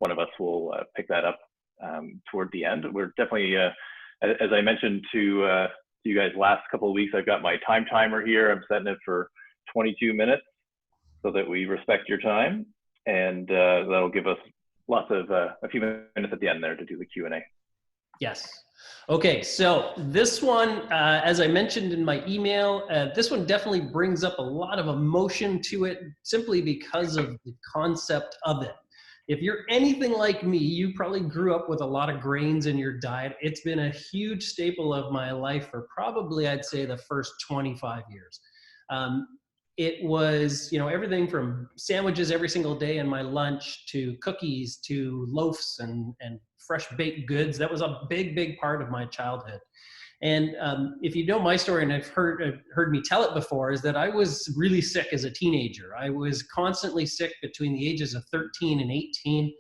one of us will pick that up toward the end. We're definitely, as I mentioned to you guys last couple of weeks, I've got my time timer here. I'm setting it for 22 minutes so that we respect your time, and that'll give us lots of a few minutes at the end there to do the Q&A. Yes. Okay, so this one, as I mentioned in my email, this one definitely brings up a lot of emotion to it simply because of the concept of it. If you're anything like me, you probably grew up with a lot of grains in your diet. It's been a huge staple of my life for probably, I'd say, the first 25 years. It was, everything from sandwiches every single day in my lunch to cookies to loaves and fresh baked goods. That was a big, big part of my childhood. And if you know my story, and I've heard me tell it before, is that I was really sick as a teenager. I was constantly sick between the ages of 13 and 18,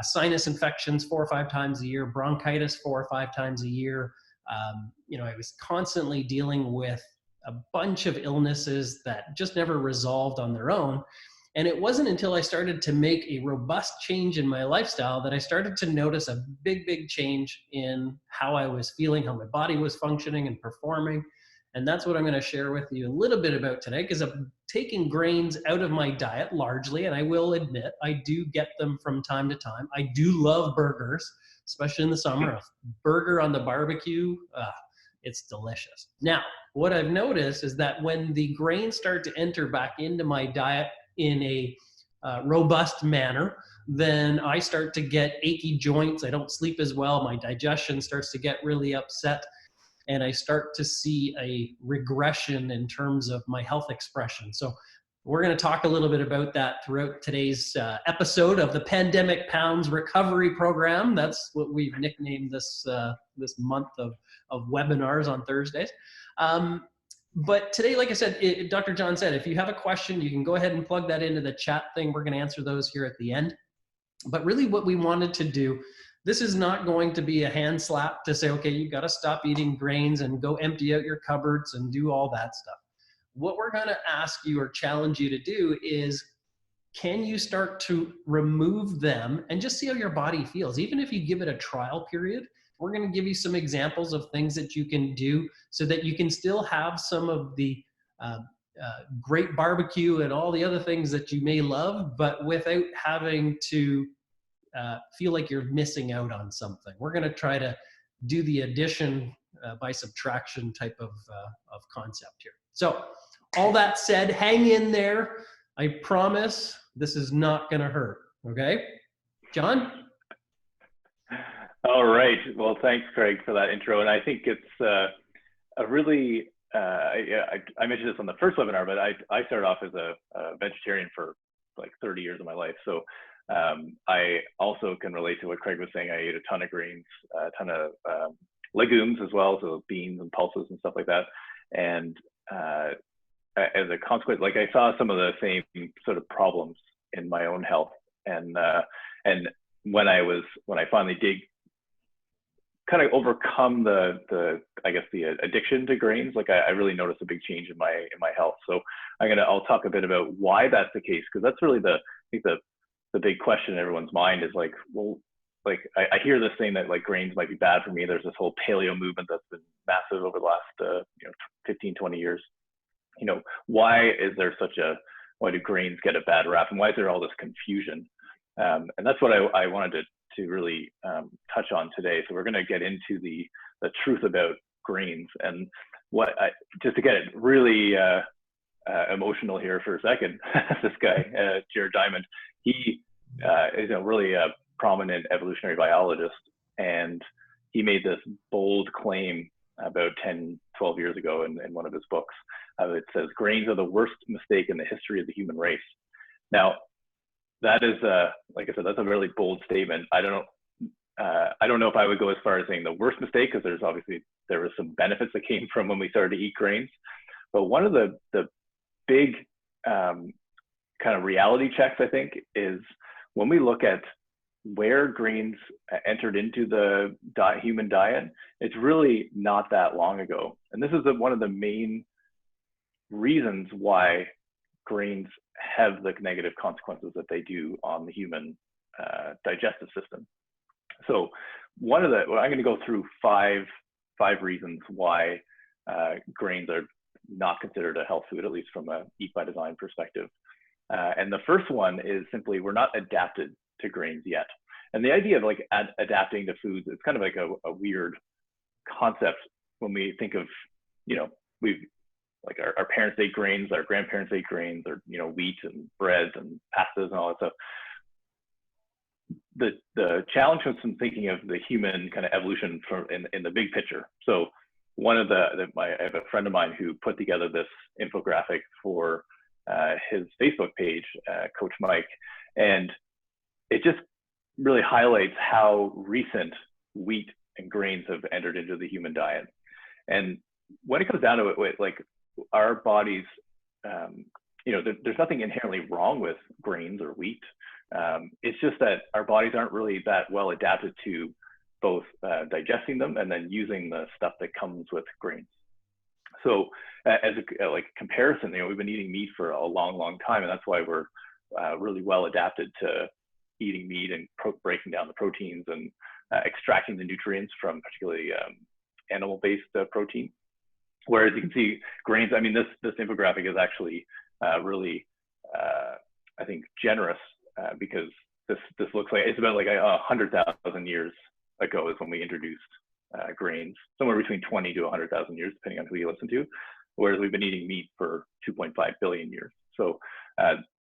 sinus infections 4 or 5 times a year, bronchitis 4 or 5 times a year. I was constantly dealing with a bunch of illnesses that just never resolved on their own. And it wasn't until I started to make a robust change in my lifestyle that I started to notice a big, big change in how I was feeling, how my body was functioning and performing. And that's what I'm going to share with you a little bit about today, because I'm taking grains out of my diet largely. And I will admit, I do get them from time to time. I do love burgers, especially in the summer. A burger on the barbecue, it's delicious. Now, what I've noticed is that when the grains start to enter back into my diet in a robust manner, then I start to get achy joints. I don't sleep as well. My digestion starts to get really upset. And I start to see a regression in terms of my health expression. So we're going to talk a little bit about that throughout today's episode of the Pandemic Pounds Recovery Program. That's what we've nicknamed this month of webinars on Thursdays. But today, like I said, Dr. John said, if you have a question, you can go ahead and plug that into the chat thing. We're going to answer those here at the end. But really what we wanted to do, this is not going to be a hand slap to say, okay, you got to stop eating grains and go empty out your cupboards and do all that stuff. What we're going to ask you or challenge you to do is, can you start to remove them and just see how your body feels? Even if you give it a trial period, we're going to give you some examples of things that you can do so that you can still have some of the great barbecue and all the other things that you may love, but without having to feel like you're missing out on something. We're going to try to do the addition by subtraction type of concept here. So all that said, hang in there. I promise this is not going to hurt. Okay, John? All right. Well, thanks, Craig, for that intro. And I think it's a really, I mentioned this on the first webinar, but I started off as a vegetarian for like 30 years of my life. So I also can relate to what Craig was saying. I ate a ton of greens, a ton of legumes as well, so beans and pulses and stuff like that. And as a consequence, like I saw some of the same sort of problems in my own health. And when I finally did kind of overcome the I guess the addiction to grains, like I really noticed a big change in my health. So I'll talk a bit about why that's the case, because that's really the big question in everyone's mind is like, well, like I hear this thing that like grains might be bad for me. There's this whole paleo movement that's been massive over the last 15, 20 years. Why do grains get a bad rap, and why is there all this confusion? And that's what I wanted to really touch on today. So we're going to get into the truth about grains, and just to get it really emotional here for a second. This guy, Jared Diamond, he is a really prominent evolutionary biologist, and he made this bold claim about 10, 12 years ago in one of his books. It says, grains are the worst mistake in the history of the human race. Now, that is, like I said, that's a really bold statement. I don't know if I would go as far as saying the worst mistake, because there was some benefits that came from when we started to eat grains. But one of the big kind of reality checks, I think, is when we look at where grains entered into the human diet, it's really not that long ago. And this is one of the main reasons why grains have the negative consequences that they do on the human digestive system. So I'm going to go through five reasons why grains are not considered a health food, at least from a eat by design perspective. And the first one is simply we're not adapted to grains yet. And the idea of like adapting to foods, it's kind of like a weird concept when we think of, like our parents ate grains, our grandparents ate grains, or, wheat and breads and pastas and all that stuff. The challenge comes from thinking of the human kind of evolution in the big picture. So I have a friend of mine who put together this infographic for his Facebook page, Coach Mike, and it just really highlights how recent wheat and grains have entered into the human diet. And when it comes down to it, like our bodies, there's nothing inherently wrong with grains or wheat. It's just that our bodies aren't really that well adapted to both digesting them and then using the stuff that comes with grains. So as a comparison, we've been eating meat for a long time, and that's why we're really well adapted to eating meat and breaking down the proteins and extracting the nutrients from particularly animal-based protein. Whereas you can see grains, I mean, this infographic is actually really, I think, generous because this looks like it's about like 100,000 years ago is when we introduced grains, somewhere between 20 to 100,000 years, depending on who you listen to, whereas we've been eating meat for 2.5 billion years. So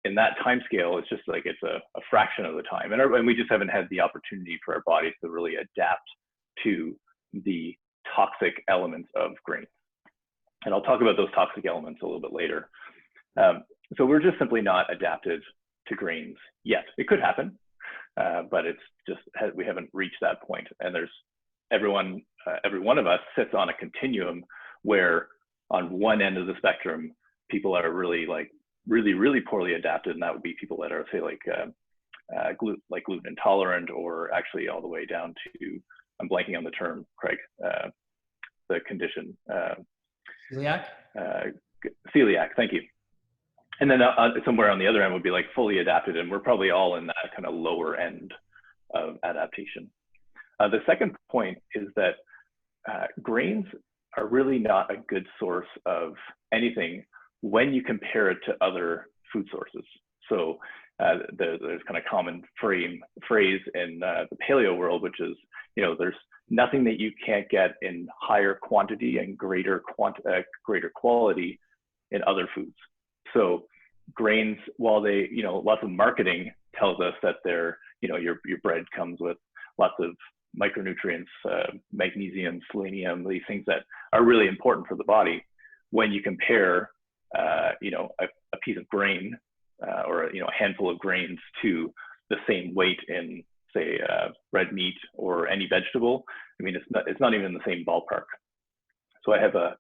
in that time scale, it's just like it's a fraction of the time. And we just haven't had the opportunity for our bodies to really adapt to the toxic elements of grains. And I'll talk about those toxic elements a little bit later. So we're just simply not adapted to grains yet. It could happen, but it's just, we haven't reached that point. And there's every one of us sits on a continuum where on one end of the spectrum, people are really poorly adapted. And that would be people that are, say, gluten intolerant, or actually all the way down to, I'm blanking on the term, Craig, the condition. Celiac? Celiac, thank you. And then somewhere on the other end would be like fully adapted, and we're probably all in that kind of lower end of adaptation. The second point is that grains are really not a good source of anything when you compare it to other food sources. So there's kind of common phrase in the paleo world, which is, there's nothing that you can't get in higher quantity and greater quality in other foods. So grains, while they, lots of marketing tells us that they're, your bread comes with lots of micronutrients, magnesium, selenium, these things that are really important for the body. When you compare, a piece of grain or a handful of grains to the same weight in, say, red meat or any vegetable, I mean, it's not even in the same ballpark. So I have a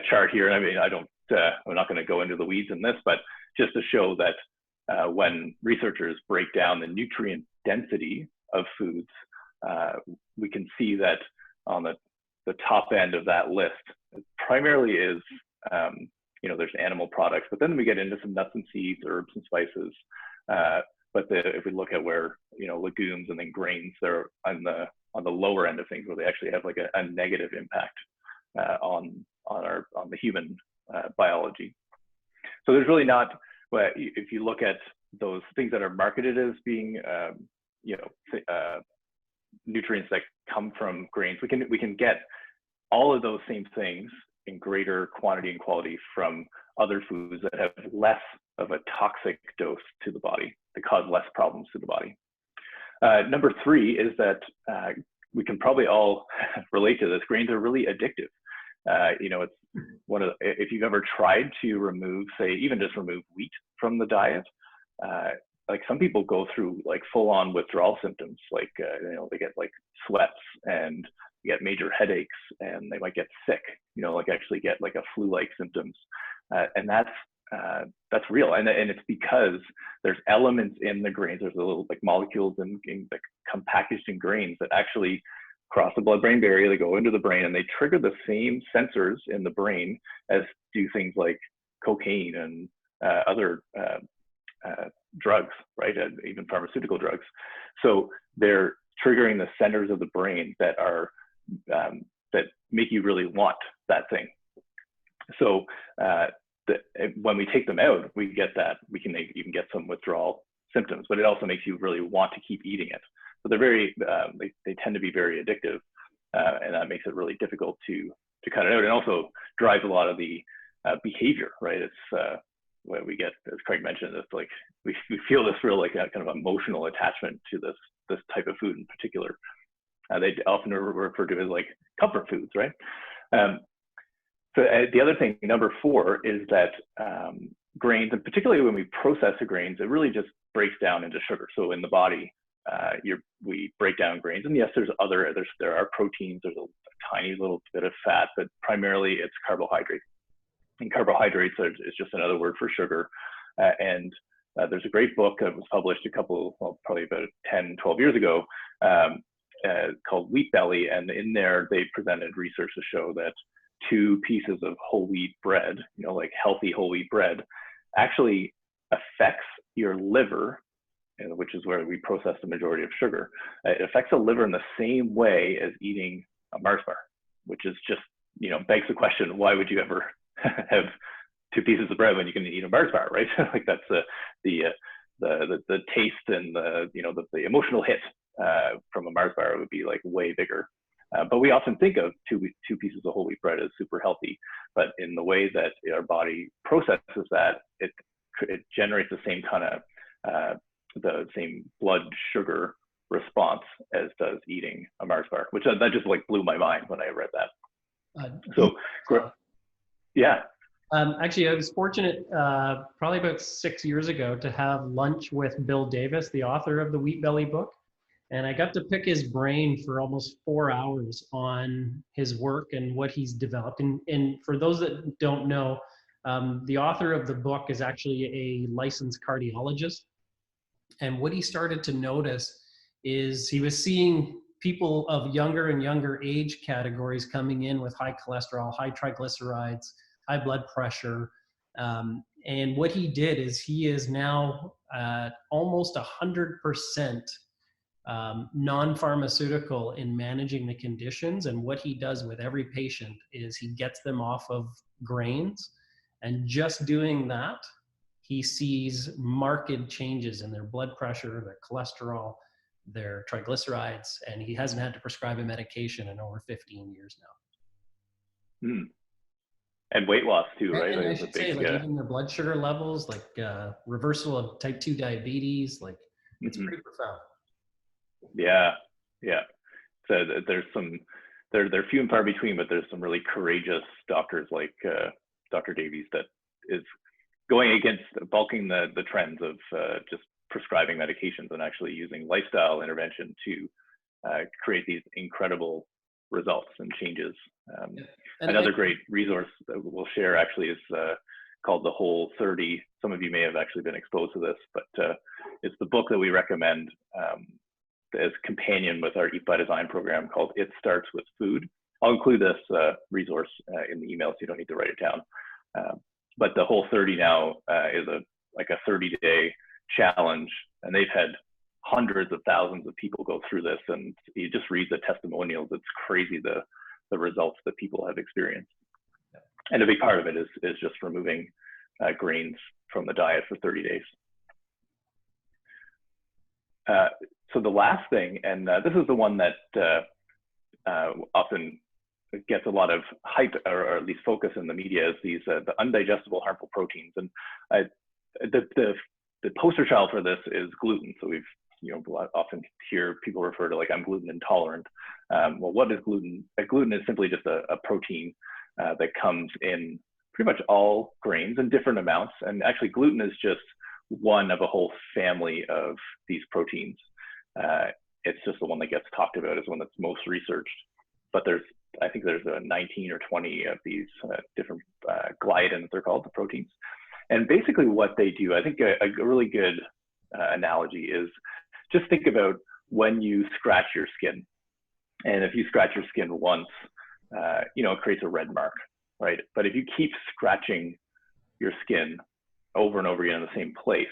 chart here, and I mean, I'm not going to go into the weeds in this, but just to show that when researchers break down the nutrient density of foods, we can see that on the top end of that list, it primarily is, there's animal products, but then we get into some nuts and seeds, herbs and spices. But if we look at where, legumes and then grains, they're on the lower end of things, where they actually have like a negative impact on the human biology. So there's really not, if you look at those things that are marketed as being, nutrients that come from grains, we can get all of those same things in greater quantity and quality from other foods that have less of a toxic dose to the body, that cause less problems to the body. Number three is that we can probably all relate to this. Grains are really addictive. It's if you've ever tried to remove, say, even just remove wheat from the diet, like some people go through like full-on withdrawal symptoms, like they get like sweats and get major headaches, and they might get sick, like actually get like a flu-like symptoms, and that's real, and it's because there's elements in the grains. There's a little like molecules that come packaged in grains that actually cross the blood-brain barrier. They go into the brain, and they trigger the same sensors in the brain as do things like cocaine and other drugs, right? Even pharmaceutical drugs. So they're triggering the centers of the brain that are that make you really want that thing. So when we take them out, we get that. We can even get some withdrawal symptoms, but it also makes you really want to keep eating it. So they're very, they tend to be very addictive, and that makes it really difficult to cut it out, and also drives a lot of the behavior, right? It's when we get, as Craig mentioned, it's like we feel this real like kind of emotional attachment to this type of food in particular. They often refer to it as like comfort foods, right? So the other thing, number 4, is that grains, and particularly when we process the grains, it really just breaks down into sugar. So in the body, we break down grains, and yes, there are proteins, there's a tiny little bit of fat, but primarily it's carbohydrate. And carbohydrates is just another word for sugar. And there's a great book that was published probably about 10, 12 years ago, called Wheat Belly, and in there they presented research to show that 2 pieces of whole wheat bread, like healthy whole wheat bread, actually affects your liver, which is where we process the majority of sugar. It affects the liver in the same way as eating a Mars bar, which is just, begs the question, why would you ever have 2 pieces of bread when you can eat a Mars bar, right? Like that's the taste and the emotional hit from a Mars bar would be like way bigger. But we often think of two pieces of whole wheat bread as super healthy, but in the way that our body processes that, it generates the same kind of the same blood sugar response as does eating a Mars bar, which that just like blew my mind when I read that. Yeah. Actually, I was fortunate probably about 6 years ago to have lunch with Bill Davis, the author of the Wheat Belly book. And I got to pick his brain for almost 4 hours on his work and what he's developed. And for those that don't know, the author of the book is actually a licensed cardiologist. And what he started to notice is he was seeing people of younger and younger age categories coming in with high cholesterol, high triglycerides, high blood pressure. And what he did is he is now almost 100% non-pharmaceutical in managing the conditions. And what he does with every patient is he gets them off of grains, and just doing that, he sees marked changes in their blood pressure, their cholesterol, their triglycerides, and he hasn't had to prescribe a medication in over 15 years now. And weight loss too, right? And I should say, like even their blood sugar levels, like reversal of type 2 diabetes, like it's pretty profound. Yeah. So there's they're few and far between, but there's some really courageous doctors like Dr. Davies that is going against bulking the trends of just prescribing medications and actually using lifestyle intervention to create these incredible results and changes. Another great resource that we'll share actually is called The Whole 30. Some of you may have actually been exposed to this, but it's the book that we recommend as companion with our Eat by Design program called It Starts with Food. I'll include this resource in the email so you don't need to write it down. But the Whole 30 now is a 30-day challenge, and they've had hundreds of thousands of people go through this, and you just read the testimonials. It's crazy the results that people have experienced. And a big part of it is just removing grains from the diet for 30 days. So the last thing, and this is the one that often gets a lot of hype, or at least focus in the media, is these the undigestible harmful proteins. And the poster child for this is gluten. So we've often hear people refer to like, I'm gluten intolerant. Well, what is gluten? Gluten is simply just a protein that comes in pretty much all grains in different amounts. And actually gluten is just one of a whole family of these proteins. It's just the one that gets talked about as one that's most researched. But I think there's 19 or 20 of these different gliadins, they're called, the proteins. And basically what they do, I think a really good analogy is just think about when you scratch your skin. And if you scratch your skin once, it creates a red mark, right? But if you keep scratching your skin over and over again in the same place,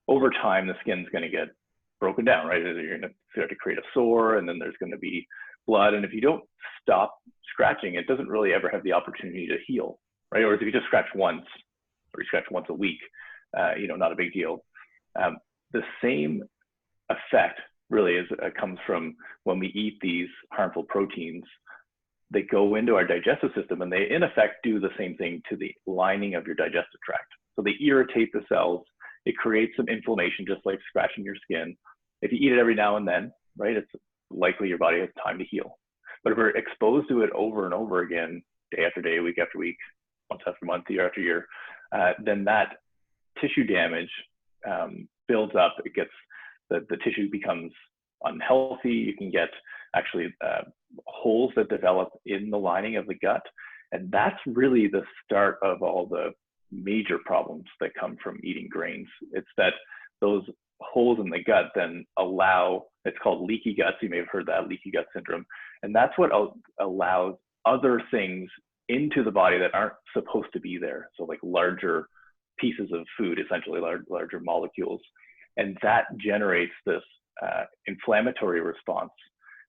over time, the skin's going to get broken down, right? You're going to start to create a sore, and then there's going to be blood. And if you don't stop scratching, it doesn't really ever have the opportunity to heal, right? Or if you just scratch once, or you scratch once a week, not a big deal. The same effect really comes from when we eat these harmful proteins. They go into our digestive system, and they in effect do the same thing to the lining of your digestive tract. So they irritate the cells. It creates some inflammation, just like scratching your skin. If you eat it every now and then, right, it's likely your body has time to heal. But if we're exposed to it over and over again, day after day, week after week, month after month, year after year, then that tissue damage builds up. It gets the tissue becomes unhealthy. You can get actually holes that develop in the lining of the gut, and that's really the start of all the major problems that come from eating grains. It's that those holes in the gut then allow, it's called leaky guts. You may have heard that, leaky gut syndrome. And that's what allows other things into the body that aren't supposed to be there. So like larger pieces of food, essentially larger molecules. And that generates this inflammatory response.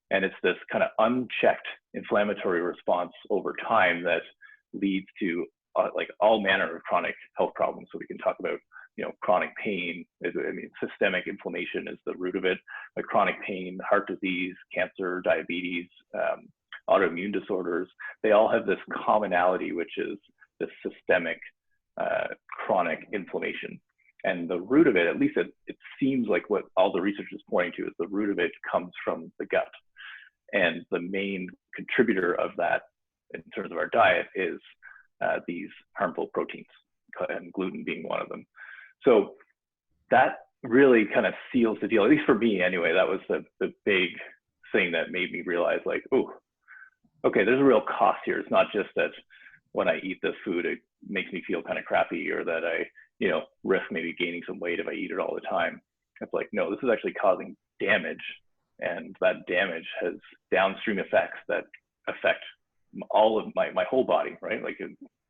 And it's this kind of unchecked inflammatory response over time that leads to like all manner of chronic health problems. So we can talk about, chronic pain. Systemic inflammation is the root of it. Like chronic pain, heart disease, cancer, diabetes, autoimmune disorders. They all have this commonality, which is this systemic chronic inflammation. And the root of it, at least it seems like what all the research is pointing to, is the root of it comes from the gut. And the main contributor of that in terms of our diet is these harmful proteins, and gluten being one of them. So that really kind of seals the deal, at least for me anyway. That was the big thing that made me realize, like, oh, okay, there's a real cost here. It's not just that when I eat this food, it makes me feel kind of crappy, or that I, risk maybe gaining some weight if I eat it all the time. It's like, no, this is actually causing damage, and that damage has downstream effects that affect all of my whole body, right? Like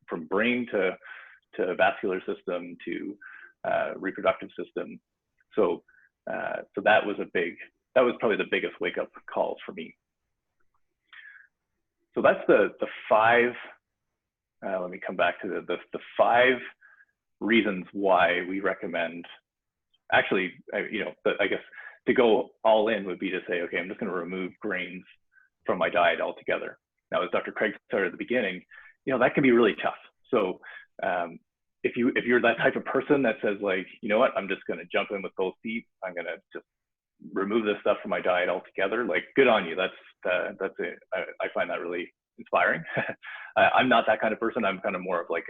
from brain to vascular system to reproductive system. So that was probably the biggest wake up calls for me. So that's the five. Let me come back to the 5 reasons why we recommend. Actually, I guess to go all in would be to say, okay, I'm just going to remove grains from my diet altogether. Now, as Dr. Craig started at the beginning, that can be really tough. So if you're that type of person that says, like, you know what, I'm just going to jump in with both feet, I'm going to just remove this stuff from my diet altogether, like, good on you. That's it. I find that really inspiring. I'm not that kind of person. I'm kind of more of like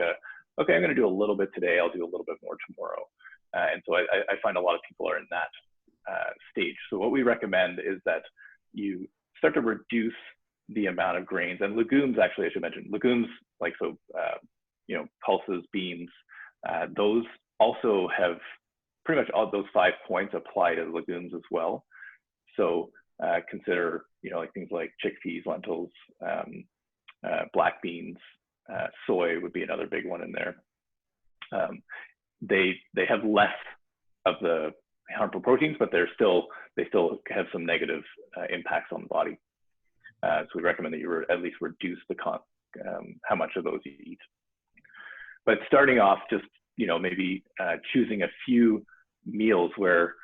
okay, I'm going to do a little bit today, I'll do a little bit more tomorrow. And so I find a lot of people are in that stage. So what we recommend is that you start to reduce the amount of grains and legumes. Actually, I should mention legumes, like, so, pulses, beans, those also have pretty much all those 5 points apply to legumes as well. So consider, like things like chickpeas, lentils, black beans, soy would be another big one in there. They have less of the harmful proteins, but they still have some negative impacts on the body. So we recommend that you at least reduce how much of those you eat. But starting off, just maybe choosing a few meals where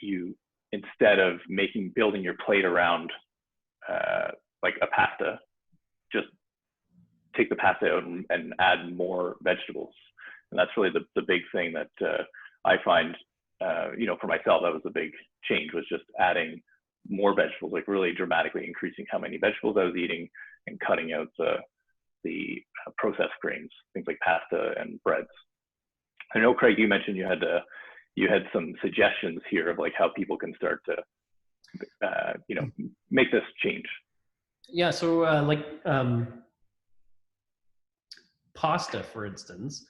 you, instead of building your plate around like a pasta, just take the pasta out and add more vegetables. And that's really the big thing that I find, for myself, that was a big change, was just adding more vegetables, like really dramatically increasing how many vegetables I was eating and cutting out the processed grains, things like pasta and breads. I know, Craig, you mentioned you had some suggestions here of like how people can start to, make this change. Yeah. So pasta, for instance,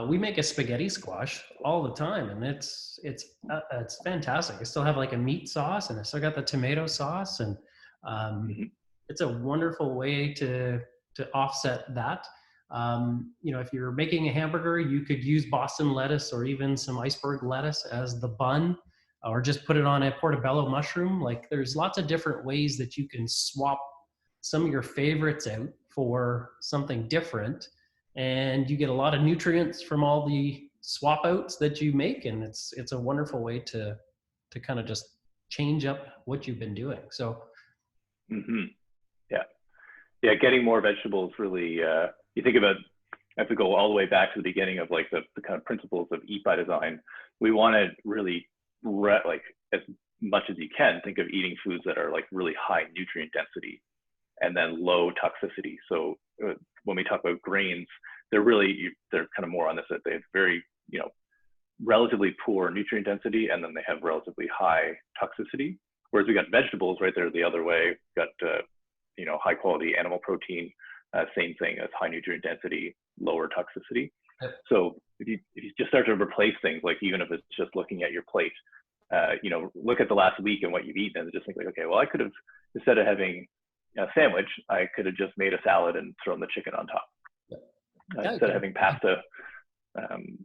we make a spaghetti squash all the time, and it's fantastic. I still have like a meat sauce, and I still got the tomato sauce, and it's a wonderful way to offset that. You know, if you're making a hamburger, you could use Boston lettuce or even some iceberg lettuce as the bun, or just put it on a portobello mushroom. Like there's lots of different ways that you can swap some of your favorites out for something different, and you get a lot of nutrients from all the swap outs that you make, and it's a wonderful way to kind of just change up what you've been doing. So yeah, yeah, getting more vegetables really, you think about, I have to go all the way back to the beginning of like the kind of principles of eat by design. We want to really like as much as you can think of eating foods that are like really high nutrient density and then low toxicity. So when we talk about grains, they're kind of more on this, that they have very, you know, relatively poor nutrient density, and then they have relatively high toxicity. Whereas we got vegetables, right, they're the other way. We've got, you know, high quality animal protein, same thing as high nutrient density, lower toxicity. Yep. So if you just start to replace things, like even if it's just looking at your plate, you know, look at the last week and what you've eaten and just think like, okay, well, I could have, instead of having a sandwich, I could have just made a salad and thrown the chicken on top. Yep. Instead of having pasta,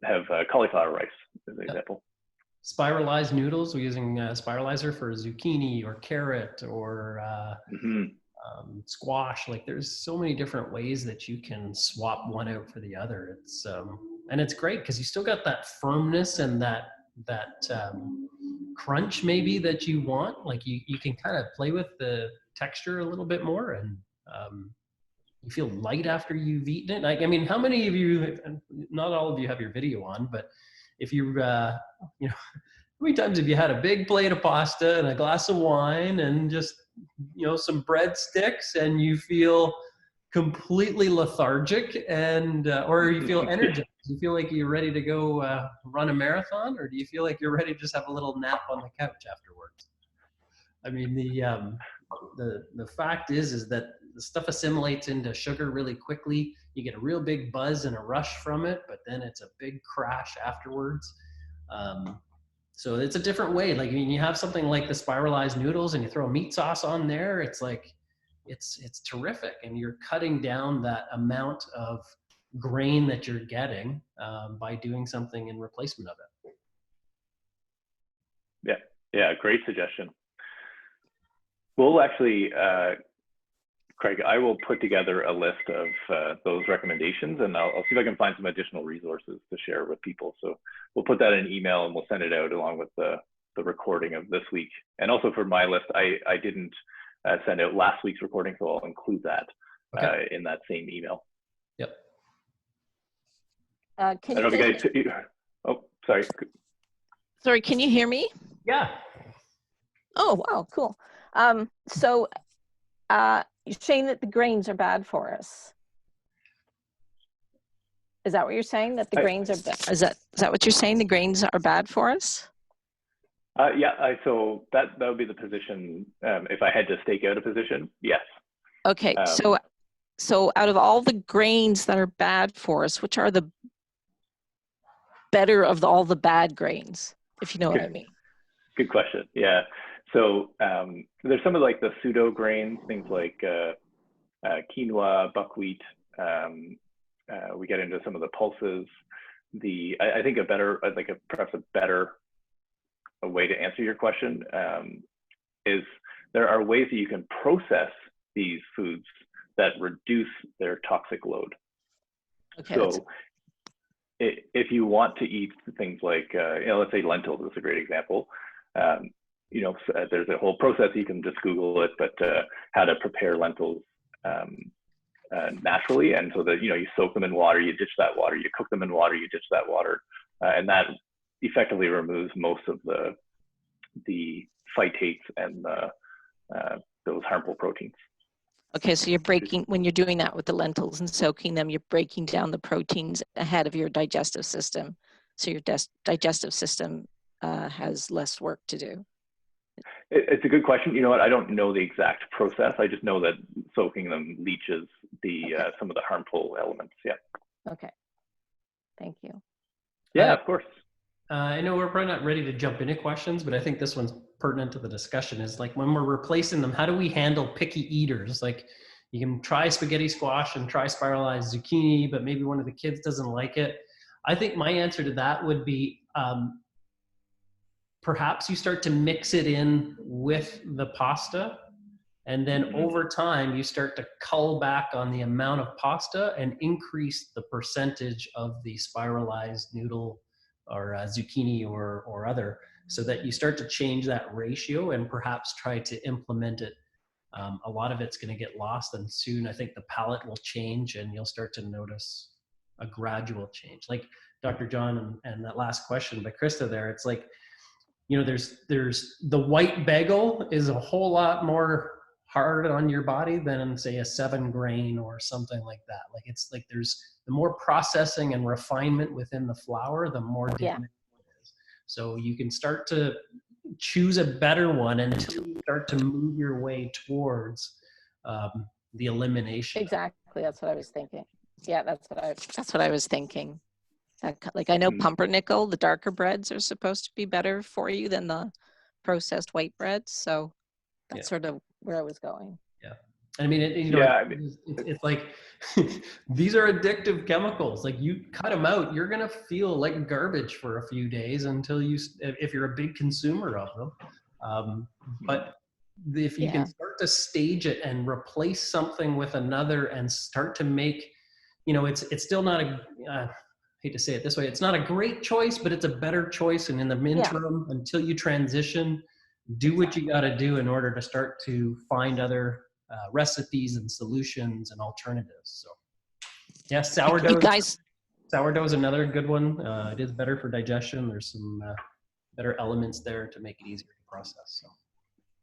have cauliflower rice as an example. Spiralized noodles, we're using spiralizer for zucchini or carrot or squash. Like there's so many different ways that you can swap one out for the other. It's and it's great because you still got that firmness and that crunch maybe that you want. Like you can kind of play with the texture a little bit more, and you feel light after you've eaten it. Like, I mean, how many of you, not all of you have your video on, but if you, you know, how many times have you had a big plate of pasta and a glass of wine and just, you know, some breadsticks, and you feel completely lethargic and, or you feel energized? Do you feel like you're ready to go run a marathon, or do you feel like you're ready to just have a little nap on the couch afterwards? I mean, the fact is that the stuff assimilates into sugar really quickly. You get a real big buzz and a rush from it, but then it's a big crash afterwards. So it's a different way. Like, I mean, you have something like the spiralized noodles and you throw a meat sauce on there. It's like, it's terrific. And you're cutting down that amount of grain that you're getting by doing something in replacement of it. Yeah. Yeah. Great suggestion. We'll actually, Craig, I will put together a list of those recommendations, and I'll see if I can find some additional resources to share with people. So we'll put that in an email and we'll send it out along with the recording of this week. And also for my list, I didn't send out last week's recording, so I'll include that in that same email. Yep. Can I don't know if you guys, oh, sorry. Sorry, can you hear me? Yeah. Oh, wow, cool. So you're saying that the grains are bad for us. Is that what you're saying? That the grains are bad? Is that what you're saying? The grains are bad for us? Yeah, so that would be the position. If I had to stake out a position, yes. Okay, so out of all the grains that are bad for us, which are the better of all the bad grains, if you know what I mean? Good question. Yeah. So there's some of like the pseudo grains, things like quinoa, buckwheat. We get into some of the pulses. I think perhaps a better way to answer your question is there are ways that you can process these foods that reduce their toxic load. Okay. So if you want to eat things like, let's say lentils is a great example. There's a whole process, you can just Google it, but how to prepare lentils naturally. And so that, you soak them in water, you ditch that water, you cook them in water, you ditch that water. And that effectively removes most of the phytates and those harmful proteins. Okay, so when you're doing that with the lentils and soaking them, you're breaking down the proteins ahead of your digestive system. So your digestive system has less work to do. It's a good question. You know what? I don't know the exact process. I just know that soaking them leaches some of the harmful elements. Yeah. Okay. Thank you. Yeah, of course. I know we're probably not ready to jump into questions, but I think this one's pertinent to the discussion is like when we're replacing them, how do we handle picky eaters? Like, You can try spaghetti squash and try spiralized zucchini, but maybe one of the kids doesn't like it. I think my answer to that would be perhaps you start to mix it in with the pasta, and then over time you start to cull back on the amount of pasta and increase the percentage of the spiralized noodle or zucchini or other, so that you start to change that ratio and perhaps try to implement it. A lot of it's going to get lost, and soon I think the palate will change and you'll start to notice a gradual change. Like Dr. John and that last question by Krista there, it's like, you know, there's the white bagel is a whole lot more hard on your body than say a 7-grain or something like that. Like it's like there's the more processing and refinement within the flour, the more damaging it is. So you can start to choose a better one until you start to move your way towards the elimination. Exactly, that's what I was thinking. Yeah, that's what I was thinking. Like I know pumpernickel, the darker breads are supposed to be better for you than the processed white breads. So that's sort of where I was going. Yeah. I mean, it's like, these are addictive chemicals. Like you cut them out, you're going to feel like garbage for a few days until if you're a big consumer of them. But if you can start to stage it and replace something with another and start to make, you know, it's still not a, hate to say it this way, it's not a great choice, but it's a better choice. And in the interim, until you transition, do what you got to do in order to start to find other recipes and solutions and alternatives. So yeah, sourdough is another good one. It is better for digestion. There's some better elements there to make it easier to process. So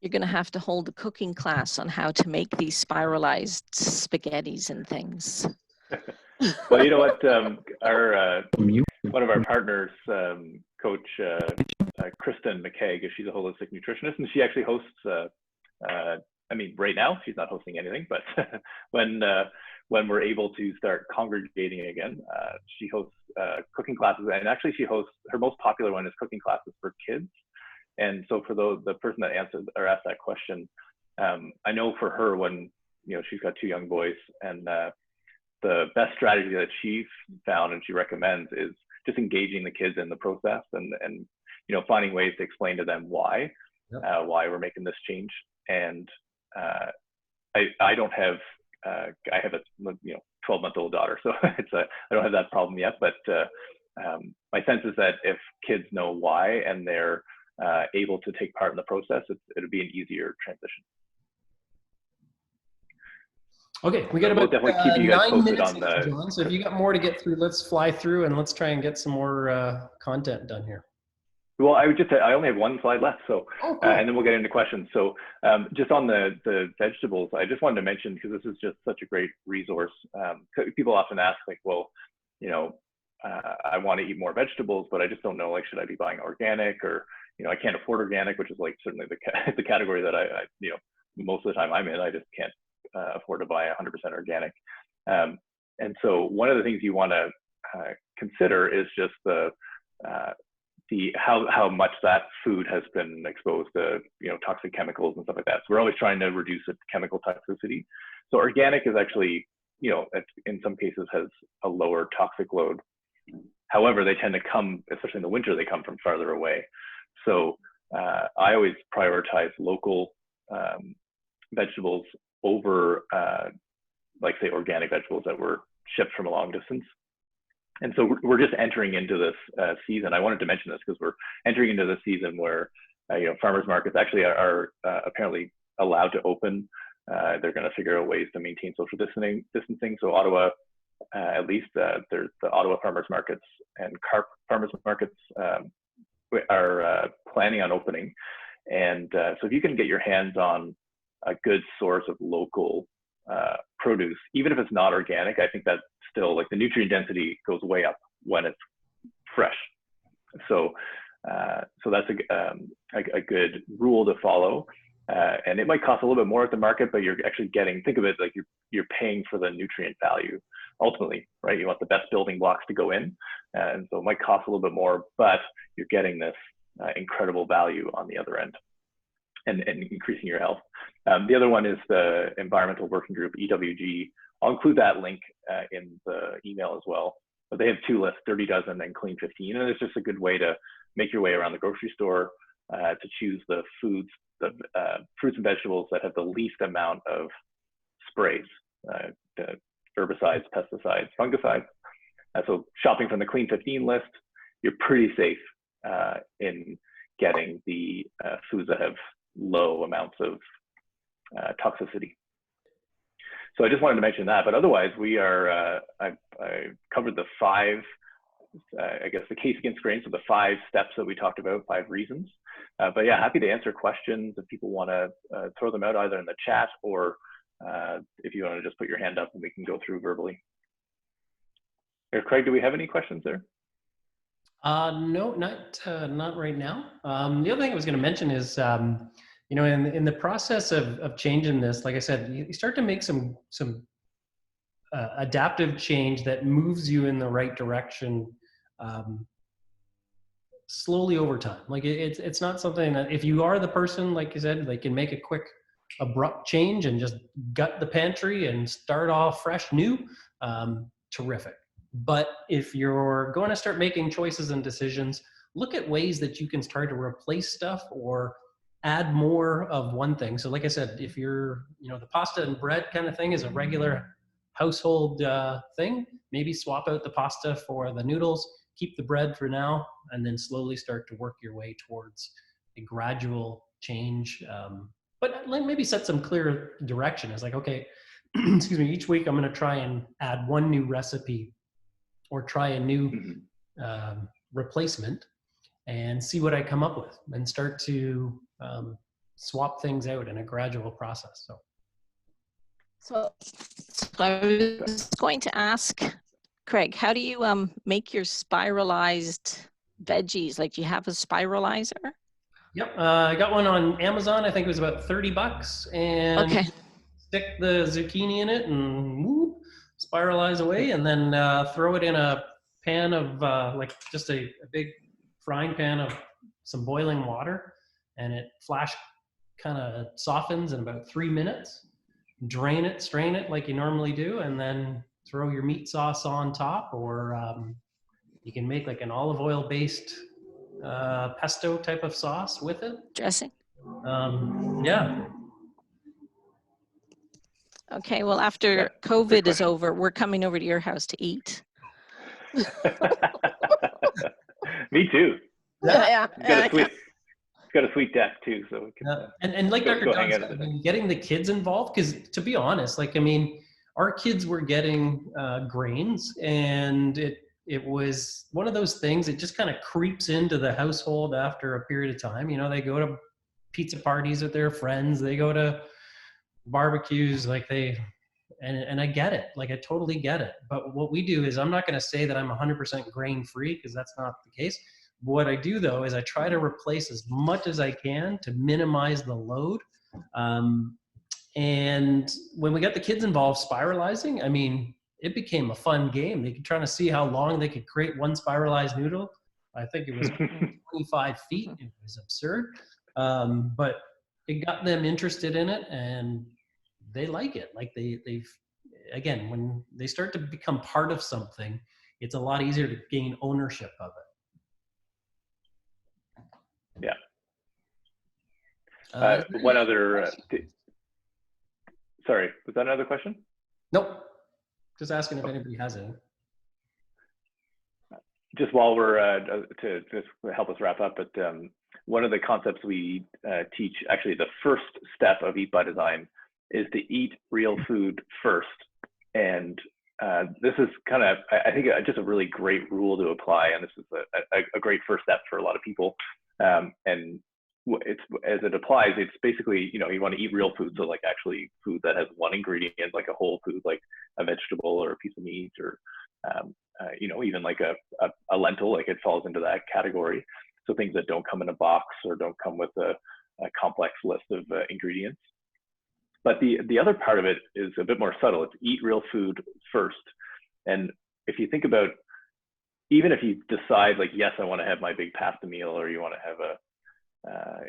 you're going to have to hold a cooking class on how to make these spiralized spaghettis and things. Well, you know what? One of our partners, Coach Kristen McKaig, she's a holistic nutritionist, and she actually hosts. I mean, right now she's not hosting anything, but when we're able to start congregating again, she hosts cooking classes, and actually she hosts her most popular one is cooking classes for kids. And so for the person that answered or asked that question, I know for her, when she's got 2 young boys, and the best strategy that she's found and she recommends is just engaging the kids in the process and finding ways to explain to them why we're making this change. And I don't have I have a 12-month-old daughter, so I don't have that problem yet. But my sense is that if kids know why and they're able to take part in the process, it'll be an easier transition. Okay, we got about definitely keep you guys 9 posted minutes, on the. John. So if you got more to get through, let's fly through and let's try and get some more content done here. Well, I only have 1 slide left, so and then we'll get into questions. So just on the vegetables, I just wanted to mention, because this is just such a great resource. People often ask, like, well, I want to eat more vegetables, but I just don't know, like, should I be buying organic, or I can't afford organic, which is like certainly the category that I most of the time I'm in. I just can't afford to buy 100% organic. And so one of the things you want to consider is just how much that food has been exposed to toxic chemicals and stuff like that. So we're always trying to reduce its chemical toxicity. So organic is actually in some cases has a lower toxic load. However, they tend to come, especially in the winter, they come from farther away. So I always prioritize local vegetables over like say organic vegetables that were shipped from a long distance. And so we're just entering into this season. I wanted to mention this because we're entering into the season where farmers markets actually are apparently allowed to open. They're going to figure out ways to maintain social distancing. So Ottawa, at least there's the Ottawa farmers markets and Carp farmers markets are planning on opening. And so if you can get your hands on a good source of local produce, even if it's not organic, I think that still, like, the nutrient density goes way up when it's fresh. So that's a good rule to follow. And it might cost a little bit more at the market, but you're actually getting, think of it like you're paying for the nutrient value ultimately, right? You want the best building blocks to go in. And so it might cost a little bit more, but you're getting this incredible value on the other end and increasing your health. The other one is the Environmental Working Group, EWG. I'll include that link in the email as well. But they have two lists, Dirty Dozen and Clean 15. And it's just a good way to make your way around the grocery store to choose the foods, the fruits and vegetables that have the least amount of sprays, the herbicides, pesticides, fungicides. So shopping from the Clean 15 list, you're pretty safe in getting the foods that have low amounts of toxicity. So I just wanted to mention that, but otherwise we are, I covered the five, I guess the case against grain, so the 5 steps that we talked about, 5 reasons. But yeah, happy to answer questions if people want to throw them out either in the chat or if you want to just put your hand up and we can go through verbally. Here, Craig, do we have any questions there? No, not right now. The other thing I was going to mention is, you know, in the process of changing this, like I said, you start to make some adaptive change that moves you in the right direction slowly over time. Like it's not something that if you are the person, like you said, they can make a quick abrupt change and just gut the pantry and start off fresh new, terrific. But if you're going to start making choices and decisions, look at ways that you can start to replace stuff or add more of one thing. So like I said, if you're, you know, the pasta and bread kind of thing is a regular household thing, maybe swap out the pasta for the noodles, keep the bread for now, and then slowly start to work your way towards a gradual change. But maybe set some clear direction. It's like, okay, excuse me, each week I'm going to try and add one new recipe or try a new replacement and see what I come up with and start to swap things out in a gradual process. So I was going to ask, Craig, how do you make your spiralized veggies? Like, do you have a spiralizer? Yep, I got one on Amazon. I think it was about $30, and okay, stick the zucchini in it and whoop, spiralize away, and then throw it in a pan of like just a big frying pan of some boiling water, and it flash kind of softens in about 3 minutes. Drain it, strain it like you normally do, and then throw your meat sauce on top, or you can make like an olive oil based pesto type of sauce with it. dressing. Yeah. Okay, well, after COVID is over, we're coming over to your house to eat. Me too. Yeah. It's got a sweet desk too, so we can, and like Dr. John said, I mean, getting the kids involved, because to be honest, like, I mean, our kids were getting grains, and it was one of those things, it just kind of creeps into the household after a period of time. You know, they go to pizza parties with their friends, they go to barbecues, like and I get it, like I totally get it. But what we do is, I'm not going to say that I'm 100% grain free, because that's not the case. What I do though is I try to replace as much as I can to minimize the load. And when we got the kids involved spiralizing, I mean, it became a fun game. They could try to see how long they could create one spiralized noodle. I think it was 25 feet. It was absurd. But it got them interested in it, and they like it. Like they've, again, when they start to become part of something, it's a lot easier to gain ownership of it. Yeah. One other, sorry, was that another question? Nope. Just asking if anybody has any. Just while we're, to just help us wrap up, but one of the concepts we teach, actually the first step of Eat by Design, is to eat real food first. And this is kind of, I think, just a really great rule to apply. And this is a great first step for a lot of people. And it's, as it applies, it's basically, you know, you want to eat real food. So like actually food that has one ingredient, like a whole food, like a vegetable or a piece of meat, or, you know, even like a lentil, like it falls into that category. So things that don't come in a box or don't come with a complex list of ingredients. But the other part of it is a bit more subtle. It's eat real food first. And if you think about, even if you decide like, yes, I want to have my big pasta meal, or you want to have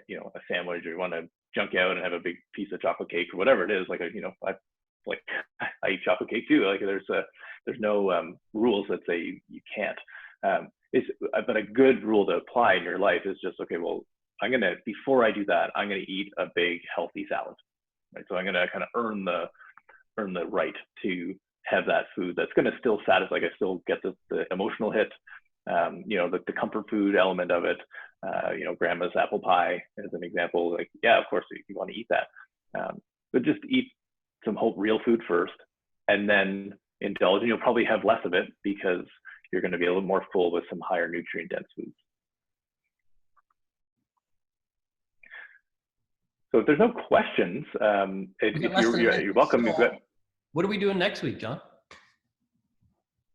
you know, a sandwich, or you want to junk out and have a big piece of chocolate cake or whatever it is, like, you know, I eat chocolate cake too. Like there's no rules that say you can't. But a good rule to apply in your life is just, okay, well, before I do that, I'm gonna eat a big healthy salad, right? So I'm gonna kind of earn the right to have that food that's gonna still satisfy, like I still get the emotional hit, you know, the comfort food element of it, you know, grandma's apple pie as an example. Like, yeah, of course you want to eat that, but just eat some whole real food first, and then indulge, and you'll probably have less of it because you're going to be a little more full with some higher nutrient dense foods. So if there's no questions, you're welcome. So, what are we doing next week, John?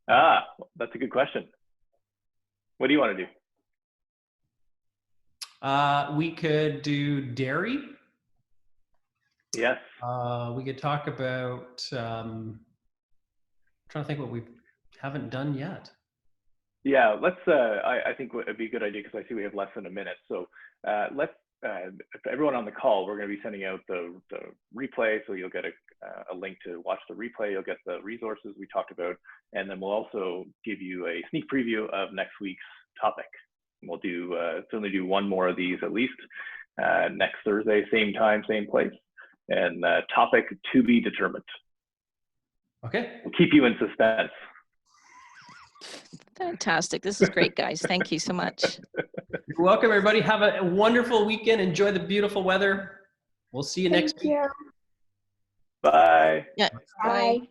That's a good question. What do you want to do? We could do dairy. Yes. We could talk about, I'm trying to think what we haven't done yet. Yeah, let's, I think it'd be a good idea, because I see we have less than a minute. So let's, everyone on the call, we're going to be sending out the replay. So you'll get a link to watch the replay. You'll get the resources we talked about. And then we'll also give you a sneak preview of next week's topic. We'll do certainly do one more of these at least next Thursday, same time, same place. And topic to be determined. Okay. We'll keep you in suspense. Fantastic. This is great, guys. Thank you so much. You're welcome, everybody. Have a wonderful weekend. Enjoy the beautiful weather. We'll see you next week. Bye. Yeah. Bye. Bye.